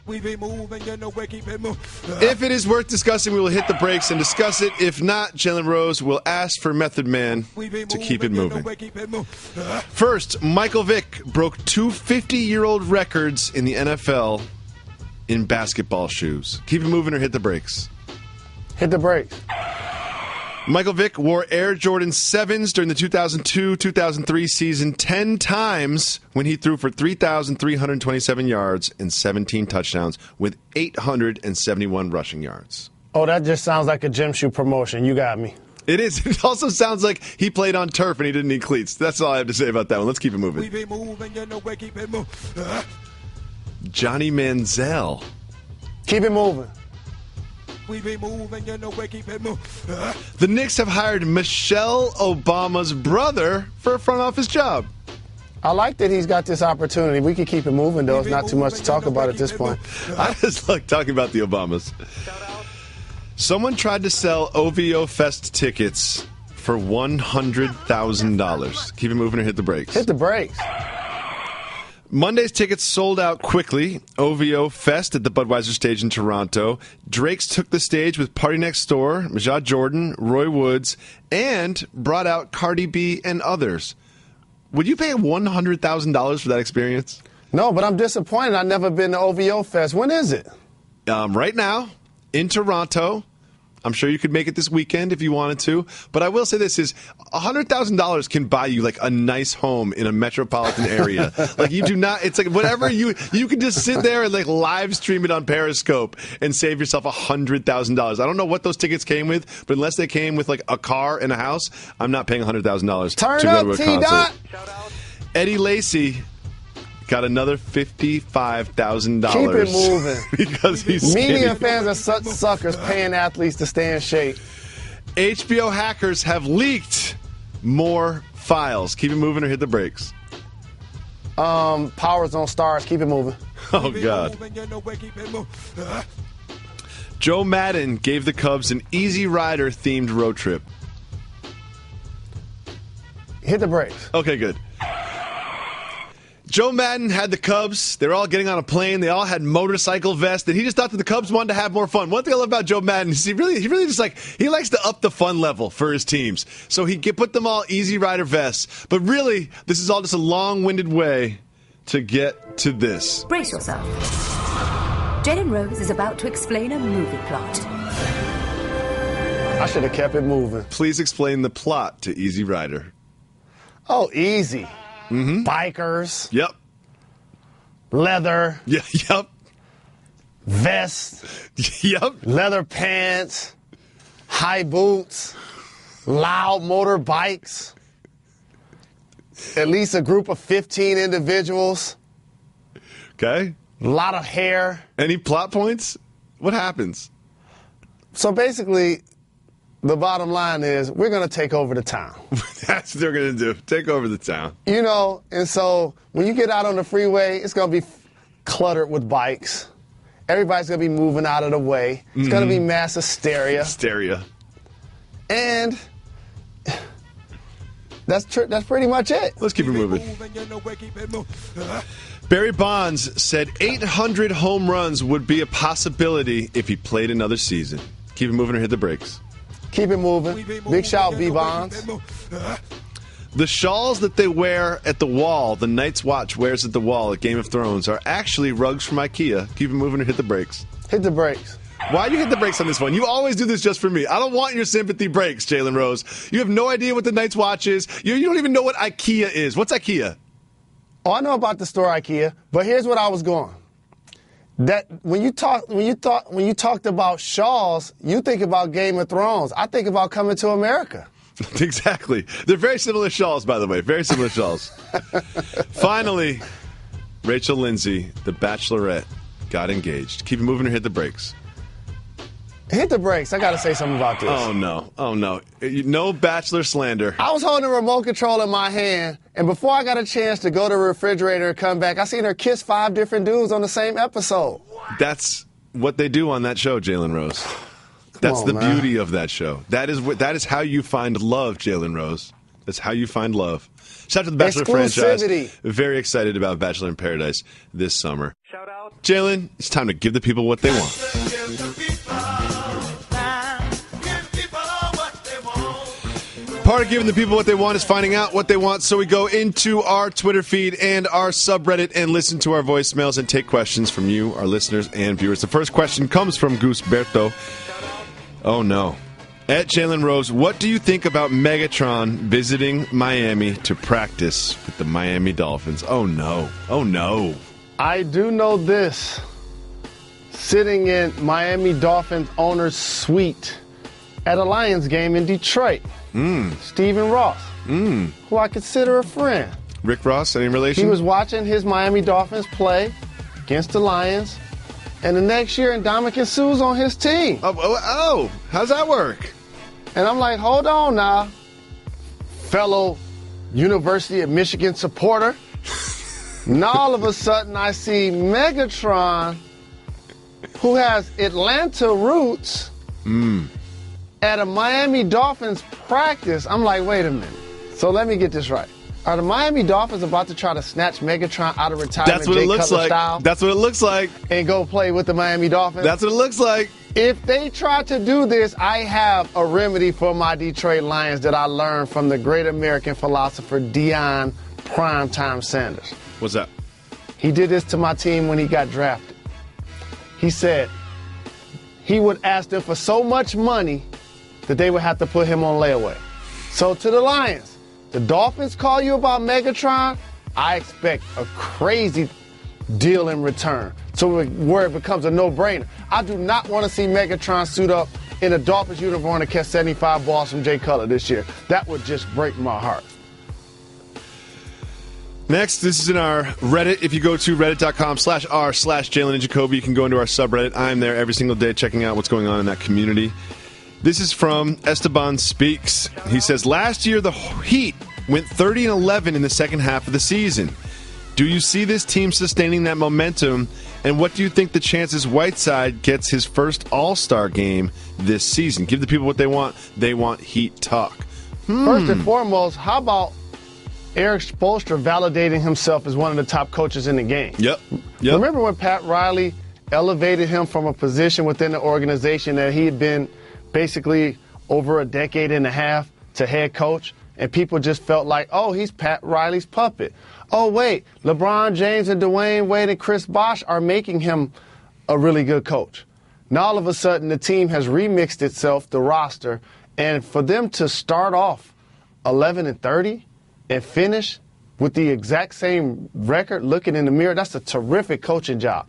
If it is worth discussing, we will hit the brakes and discuss it. If not, Jalen Rose will ask for Method Man to keep it moving. First, Michael Vick broke two 50-year-old records in the NFL in basketball shoes. Keep it moving or hit the brakes. Hit the brakes. Michael Vick wore Air Jordan 7s during the 2002-2003 season 10 times when he threw for 3,327 yards and 17 touchdowns with 871 rushing yards. Oh, that just sounds like a gym shoe promotion. You got me. It is. It also sounds like he played on turf and he didn't need cleats. That's all I have to say about that one. Let's keep it moving. Johnny Manziel. Keep it moving. The Knicks have hired Michelle Obama's brother for a front office job. I like that he's got this opportunity. We can keep it moving, though. It's not too much to talk about at this point. I just like talking about the Obamas. Someone tried to sell OVO Fest tickets for $100,000. Keep it moving or hit the brakes. Hit the brakes. Monday's tickets sold out quickly. OVO Fest at the Budweiser stage in Toronto. Drake's took the stage with Party Next Door, Majah Jordan, Roy Woods, and brought out Cardi B and others. Would you pay $100,000 for that experience? No, but I'm disappointed. I've never been to OVO Fest. When is it? Right now, in Toronto. I'm sure you could make it this weekend if you wanted to. But I will say this is $100,000 can buy you like a nice home in a metropolitan area. Like you do not, it's like whatever you can just sit there and like live stream it on Periscope and save yourself $100,000. I don't know what those tickets came with, but unless they came with like a car and a house, I'm not paying $100,000 to go to a concert. Eddie Lacy got another $55,000. Keep it moving. Because he's media fans are such suckers paying athletes to stay in shape. HBO hackers have leaked more files. Keep it moving or hit the brakes. Powers on stars. Keep it moving. Oh, God. Joe Madden gave the Cubs an Easy Rider-themed road trip. Hit the brakes. Okay, good. Joe Madden had the Cubs. They were all getting on a plane. They all had motorcycle vests. And he just thought that the Cubs wanted to have more fun. One thing I love about Joe Madden is he really just he likes to up the fun level for his teams. So he put them all Easy Rider vests. But really, this is all just a long-winded way to get to this. Brace yourself. Jalen Rose is about to explain a movie plot. I should have kept it moving. Please explain the plot to Easy Rider. Oh, easy. Mm-hmm. Bikers. Yep. Leather. Yeah. Yep. Vest. Yep. Leather pants. High boots. Loud motorbikes. At least a group of 15 individuals. Okay. A lot of hair. Any plot points? What happens? So basically, the bottom line is we're going to take over the town. That's what they're going to do. Take over the town. You know, and so when you get out on the freeway, it's going to be cluttered with bikes. Everybody's going to be moving out of the way. It's going to be mass hysteria. Hysteria. And that's pretty much it. Let's keep it moving. Barry Bonds said 800 home runs would be a possibility if he played another season. Keep it moving or hit the brakes. Keep it moving. Big shout, B. Bonds. The shawls that they wear at the wall, the Night's Watch wears at the wall at Game of Thrones, are actually rugs from IKEA. Keep it moving or hit the brakes. Hit the brakes. Why do you hit the brakes on this one? You always do this just for me. I don't want your sympathy breaks, Jalen Rose. You have no idea what the Night's Watch is. You don't even know what IKEA is. What's IKEA? Oh, I know about the store IKEA, but here's what I was going. That when you talked about shawls, you think about Game of Thrones. I think about Coming to America. Exactly. They're very similar shawls, by the way. Very similar shawls. Finally, Rachel Lindsay, the Bachelorette, got engaged. Keep it moving or hit the brakes. Hit the brakes. I got to say something about this. Oh, no. Oh, no. No Bachelor slander. I was holding a remote control in my hand, and before I got a chance to go to the refrigerator and come back, I seen her kiss 5 different dudes on the same episode. That's what they do on that show, Jalen Rose. That's the beauty of that show. That is how you find love, Jalen Rose. That's how you find love. Shout out to the Bachelor franchise. Very excited about Bachelor in Paradise this summer. Shout out. Jalen, it's time to give the people what they want. Part of giving the people what they want is finding out what they want, so we go into our Twitter feed and our subreddit and listen to our voicemails and take questions from you, our listeners and viewers. The first question comes from Gusberto. Oh, no. At Jalen Rose, what do you think about Megatron visiting Miami to practice with the Miami Dolphins? Oh, no. Oh, no. I do know this. Sitting in Miami Dolphins owner's suite at a Lions game in Detroit. Stephen Ross, who I consider a friend. Rick Ross, any relation? He was watching his Miami Dolphins play against the Lions, and the next year Ndamukong Suh's on his team. Oh, how's that work? And I'm like, hold on now, fellow University of Michigan supporter. Now all of a sudden I see Megatron, who has Atlanta roots, at a Miami Dolphins practice. I'm like, wait a minute. So let me get this right. Are the Miami Dolphins about to try to snatch Megatron out of retirement? That's what it looks like. Style, that's what it looks like. And go play with the Miami Dolphins? That's what it looks like. If they try to do this, I have a remedy for my Detroit Lions that I learned from the great American philosopher Deion Primetime Sanders. What's that? He did this to my team when he got drafted. He said he would ask them for so much money that they would have to put him on layaway. So to the Lions, the Dolphins call you about Megatron, I expect a crazy deal in return. So where it becomes a no-brainer. I do not want to see Megatron suit up in a Dolphins uniform and catch 75 balls from Jay Cutler this year. That would just break my heart. Next, this is in our Reddit. If you go to reddit.com/r/Jalen and Jacoby, you can go into our subreddit. I'm there every single day checking out what's going on in that community. This is from Esteban Speaks. He says, last year the Heat went 30-11 in the second half of the season. Do you see this team sustaining that momentum? And what do you think the chances Whiteside gets his first All-Star game this season? Give the people what they want. They want Heat talk. First and foremost, how about Eric Spoelstra validating himself as one of the top coaches in the game. Yep. Remember when Pat Riley elevated him from a position within the organization that he had been basically over a decade and a half to head coach, and people just felt like, oh, he's Pat Riley's puppet. Oh, wait, LeBron James and Dwayne Wade and Chris Bosh are making him a really good coach. Now all of a sudden the team has remixed itself, the roster, and for them to start off 11-30 and finish with the exact same record, looking in the mirror, that's a terrific coaching job.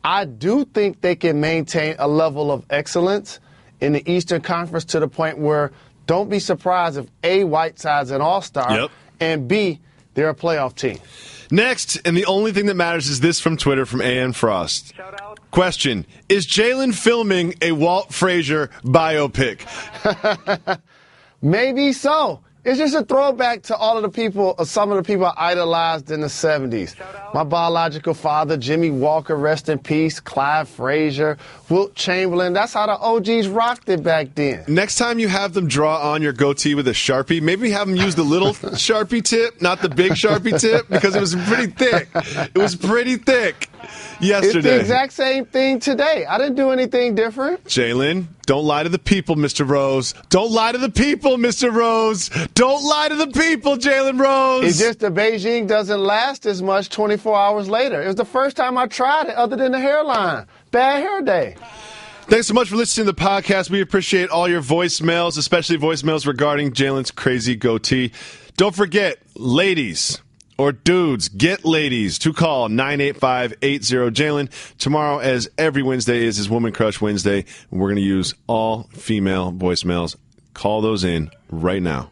I do think they can maintain a level of excellence in the Eastern Conference to the point where don't be surprised if A, Whiteside's an all-star, and B, they're a playoff team. Next, and the only thing that matters is this from Twitter from A.N. Frost. Question, is Jalen filming a Walt Frazier biopic? Maybe so. It's just a throwback to all of the people, some of the people I idolized in the 70s. My biological father, Jimmy Walker, rest in peace, Clyde Frazier, Wilt Chamberlain. That's how the OGs rocked it back then. Next time you have them draw on your goatee with a Sharpie, maybe have them use the little Sharpie tip, not the big Sharpie tip, because it was pretty thick. It was pretty thick yesterday. It's the exact same thing today. I didn't do anything different. Jalen, don't lie to the people, Mr. Rose. Don't lie to the people, Mr. Rose. Don't lie to the people, Jalen Rose. It's just the Beijing doesn't last as much 24 hours later. It was the first time I tried it other than the hairline. Bad hair day. Thanks so much for listening to the podcast. We appreciate all your voicemails, especially voicemails regarding Jalen's crazy goatee. Don't forget, ladies or dudes, get ladies to call 985-80-JALEN. Tomorrow, as every Wednesday is Woman Crush Wednesday, we're going to use all female voicemails. Call those in right now.